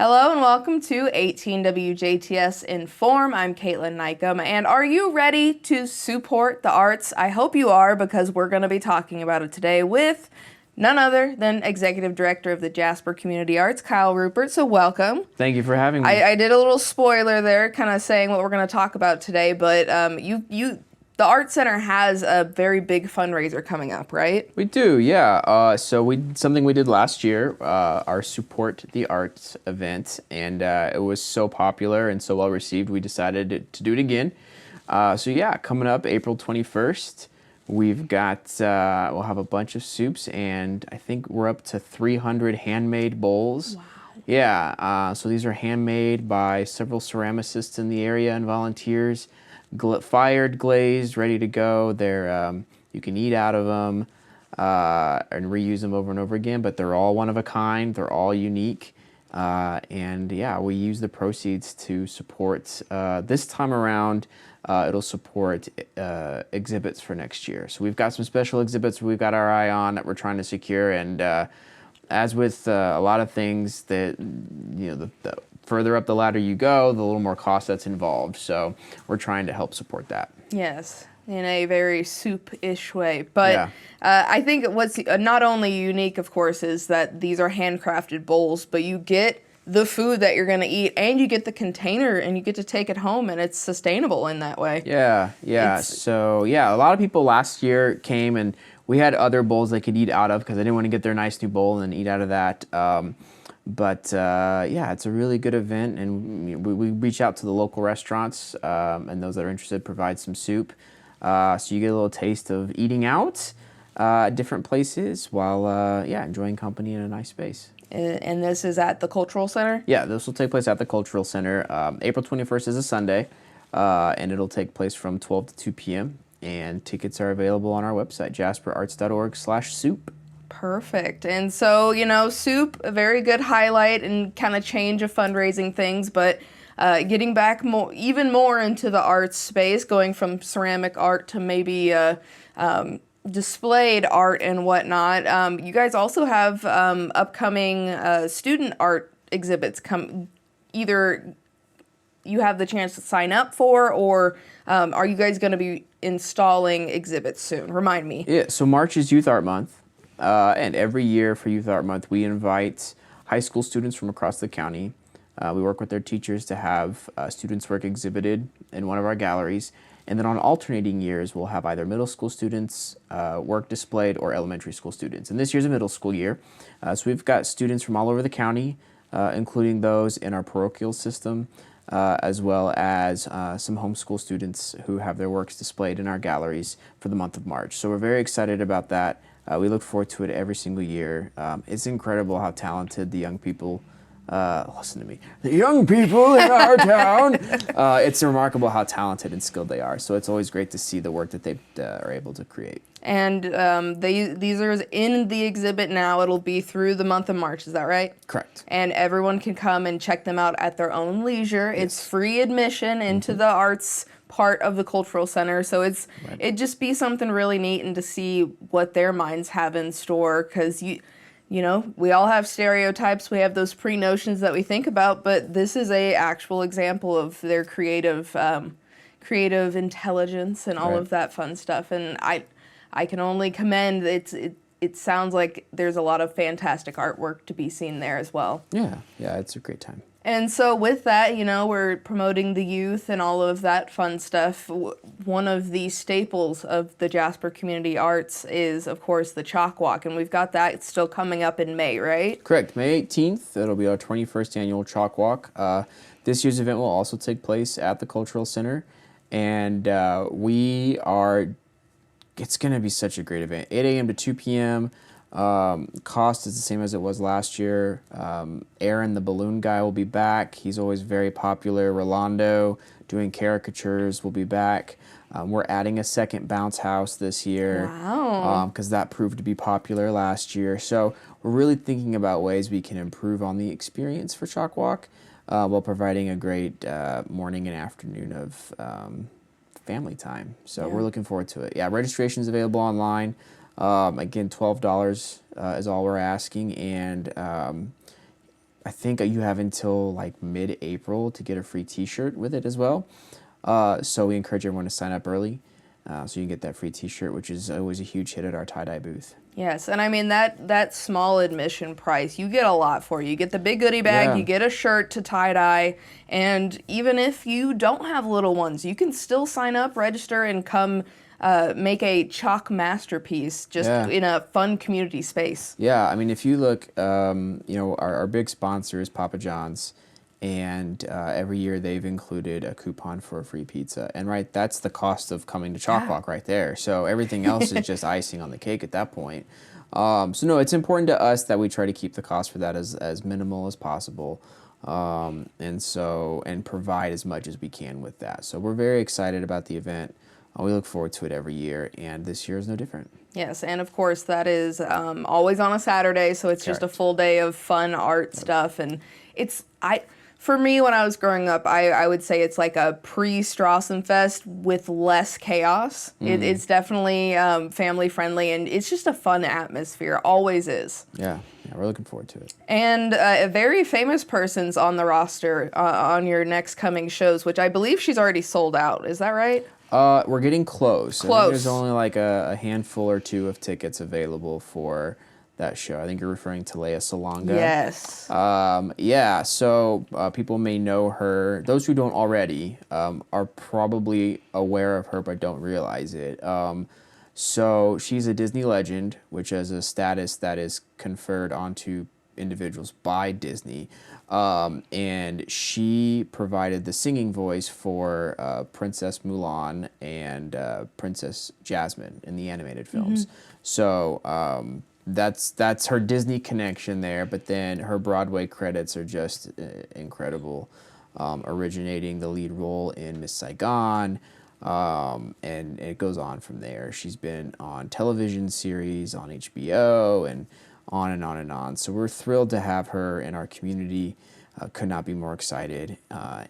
Hello and welcome to 18 WJTS in.form. I'm Kaitlyn Neukam, and are you ready to support the arts? I hope you are, because we're going to be talking about it today with none other than Executive Director of the Jasper Community Arts, Kyle Rupert. So welcome. Thank you for having me. I did a little spoiler there, kind of saying what we're going to talk about today, but the Arts Center has a very big fundraiser coming up, right? We do, yeah. Something we did last year, our Support the Arts event, and it was so popular and so well received, we decided to do it again. Coming up April 21st, we've got, we'll have a bunch of soups, and I think we're up to 300 handmade bowls. Wow. Yeah, so these are handmade by several ceramicists in the area and volunteers. Fired, glazed, ready to go. They're you can eat out of them and reuse them over and over again, but they're all one of a kind. They're all unique, we use the proceeds to support. This time around, it'll support exhibits for next year. So we've got some special exhibits we've got our eye on that we're trying to secure, and as with a lot of things that the further up the ladder you go, the little more cost that's involved. So we're trying to help support that. Yes, in a very soup-ish way. But Yeah. I think what's not only unique, of course, is that these are handcrafted bowls, but you get the food that you're going to eat, and you get the container, and you get to take it home, and it's sustainable in that way. Yeah. A lot of people last year came, and we had other bowls they could eat out of because I didn't want to get their nice new bowl and eat out of that. It's a really good event, and we reach out to the local restaurants and those that are interested provide some soup. So you get a little taste of eating out at different places while enjoying company in a nice space. And this is at the Cultural Center? Yeah, this will take place at the Cultural Center. April 21st is a Sunday, and it'll take place from 12 to 2 p.m. And tickets are available on our website, jasperarts.org/soup. Perfect. And so, soup, a very good highlight and kind of change of fundraising things, but getting back even more into the arts space, going from ceramic art to maybe displayed art and whatnot. You guys also have upcoming student art exhibits either you have the chance to sign up for, or are you guys going to be installing exhibits soon? Remind me. Yeah, so March is Youth Art Month. And every year for Youth Art Month, we invite high school students from across the county. We work with their teachers to have students' work exhibited in one of our galleries. And then on alternating years, we'll have either middle school students' work displayed or elementary school students. And this year's a middle school year. So we've got students from all over the county, including those in our parochial system, as well as some homeschool students who have their works displayed in our galleries for the month of March. So we're very excited about that. We look forward to it every single year. It's incredible how talented the young people, listen to me, the young people in our town, it's remarkable how talented and skilled they are. So it's always great to see the work that they are able to create. And these are in the exhibit now. It'll be through the month of March, is that right? Correct. And everyone can come and check them out at their own leisure. Yes. It's free admission into the arts part of the Cultural Center, so it'd just be something really neat, and to see what their minds have in store, because we all have stereotypes, we have those pre-notions that we think about, but this is a actual example of their creative intelligence and all of that fun stuff, and I can only commend. It sounds like there's a lot of fantastic artwork to be seen there as well. Yeah, it's a great time. And so with that, we're promoting the youth and all of that fun stuff. One of the staples of the Jasper Community Arts is, of course, the Chalk Walk, and we've got that still coming up in May, right? Correct. May 18th, it'll be our 21st annual Chalk Walk. This year's event will also take place at the Cultural Center, and it's going to be such a great event. 8 a.m. to 2 p.m., cost is the same as it was last year. Aaron, the balloon guy, will be back. He's always very popular. Rolando, doing caricatures, will be back. We're adding a second bounce house this year. Wow. Because that proved to be popular last year. So we're really thinking about ways we can improve on the experience for Chalk Walk while providing a great morning and afternoon of family time. So we're looking forward to it. Yeah, registration is available online. Again, $12 is all we're asking, and I think you have until like mid-April to get a free T-shirt with it as well. So we encourage everyone to sign up early, so you can get that free T-shirt, which is always a huge hit at our tie-dye booth. Yes, and I mean that small admission price, you get a lot for it. You get the big goodie bag, you get a shirt to tie-dye, and even if you don't have little ones, you can still sign up, register, and come make a chalk masterpiece just in a fun community space. Yeah, I mean, if you look, our big sponsor is Papa John's, and every year they've included a coupon for a free pizza. And that's the cost of coming to Chalk Walk right there. So everything else is just icing on the cake at that point. So no, it's important to us that we try to keep the cost for that as minimal as possible. And provide as much as we can with that. So we're very excited about the event. We look forward to it every year, and this year is no different. Yes, and of course that is always on a Saturday, so it's just a full day of fun art stuff. And for me, when I was growing up, I would say it's like a pre-Strassenfest with less chaos. It's definitely family friendly, and it's just a fun atmosphere. Always is. Yeah, we're looking forward to it. And a very famous person's on the roster on your next coming shows, which I believe she's already sold out. Is that right? We're getting close. I think there's only like a handful or two of tickets available for that show. I think you're referring to Lea Salonga. Yes. So people may know her. Those who don't already are probably aware of her but don't realize it. So she's a Disney legend, which is a status that is conferred onto individuals by Disney. And she provided the singing voice for Princess Mulan and Princess Jasmine in the animated films. So that's her Disney connection there, but then her Broadway credits are just incredible, originating the lead role in Miss Saigon, and it goes on from there. She's been on television series on HBO and on and on and on. So we're thrilled to have her in our community. Could not be more excited.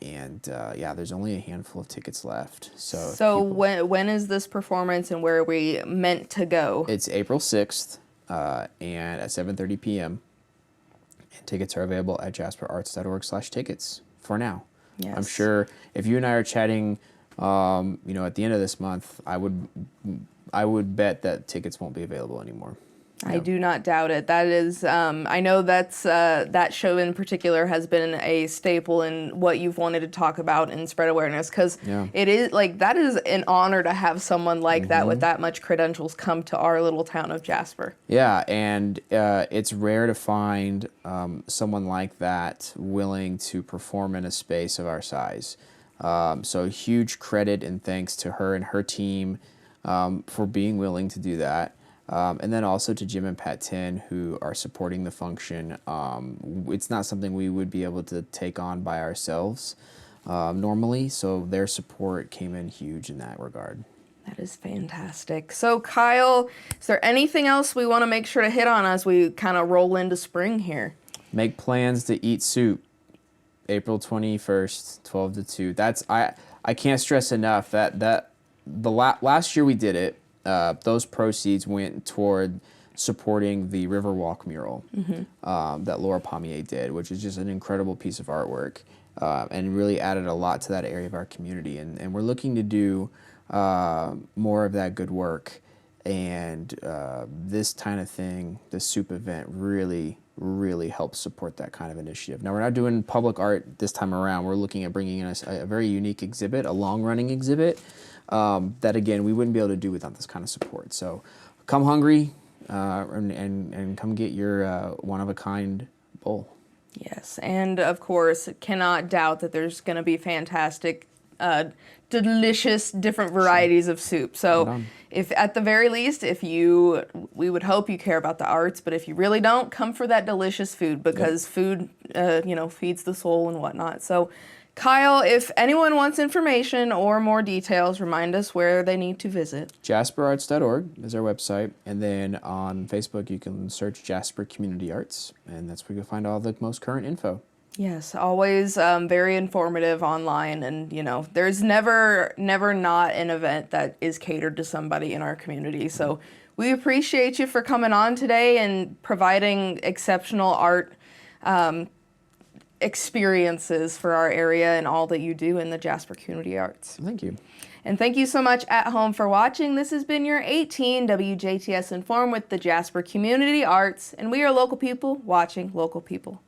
There's only a handful of tickets left. So when is this performance, and where are we meant to go? It's April 6th. And at 7:30 p.m. And tickets are available at jasperarts.org/tickets for now. Yes. I'm sure if you and I are chatting, at the end of this month, I would bet that tickets won't be available anymore. I do not doubt it. That is, I know that show in particular has been a staple in what you've wanted to talk about and spread awareness, because it is that is an honor to have someone like that with that much credentials come to our little town of Jasper. Yeah, and it's rare to find someone like that willing to perform in a space of our size. So huge credit and thanks to her and her team for being willing to do that. And then also to Jim and Pat Tin, who are supporting the function. It's not something we would be able to take on by ourselves normally, so their support came in huge in that regard. That is fantastic. So Kyle, is there anything else we want to make sure to hit on as we kind of roll into spring here? Make plans to eat soup, April 21st, 12 to 2. I can't stress enough that last year we did it. Those proceeds went toward supporting the Riverwalk mural that Laura Pommier did, which is just an incredible piece of artwork, and really added a lot to that area of our community. And we're looking to do more of that good work. And this kind of thing, the soup event, really helps support that kind of initiative. Now, we're not doing public art this time around. We're looking at bringing in a very unique exhibit, a long-running exhibit, that, again, we wouldn't be able to do without this kind of support. So come hungry and come get your one-of-a-kind bowl. Yes, and of course, cannot doubt that there's going to be fantastic, delicious, different varieties of soup. So if at the very least, we would hope you care about the arts, but if you really don't, come for that delicious food, because food, feeds the soul and whatnot. So Kyle, if anyone wants information or more details, remind us where they need to visit. JasperArts.org is our website, and then on Facebook you can search Jasper Community Arts, and that's where you'll find all the most current info. Yes, always very informative online, and there's never not an event that is catered to somebody in our community. So we appreciate you for coming on today and providing exceptional art experiences for our area and all that you do in the Jasper Community Arts. Thank you. And thank you so much at home for watching. This has been your 18 WJTS in.form with the Jasper Community Arts, and we are local people watching local people.